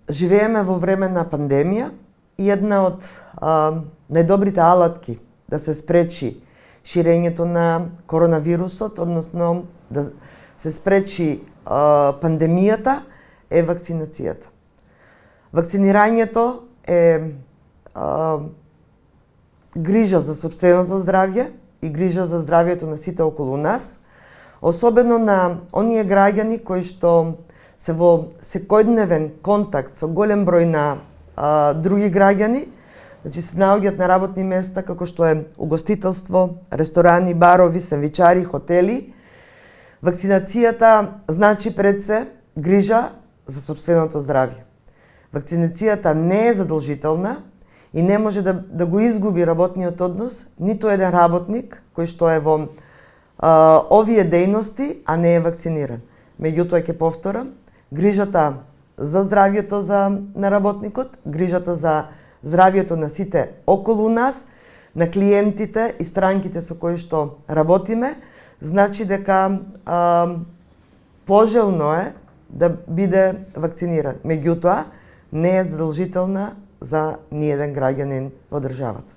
живееме во време на пандемија и една од најдобрите алатки да се спречи ширењето на коронавирусот, односно да се спречи пандемијата, е вакцинацијата. Вакцинирањето е грижа за сопственото здравје и грижа за здравјето на сите околу нас, особено на оние граѓани кои што се во секојдневен контакт со голем број на други граѓани, значи се наоѓаат на работни места како што е угостителство, ресторани, барови, сендвичари, хотели. Вакцинацијата значи пред се грижа за сопственото здравје. Вакцинацијата не е задолжителна и не може да го изгуби работниот однос ниту еден работник кој што е во овие дејности, а не е вакциниран. Меѓутоа ќе повторам, грижата за здравјето на работникот, грижата за здравјето на сите околу нас, на клиентите и странките со кои што работиме, значи дека пожелно е да биде вакциниран. Меѓутоа, не е задолжителна за ниеден граѓанин во државата.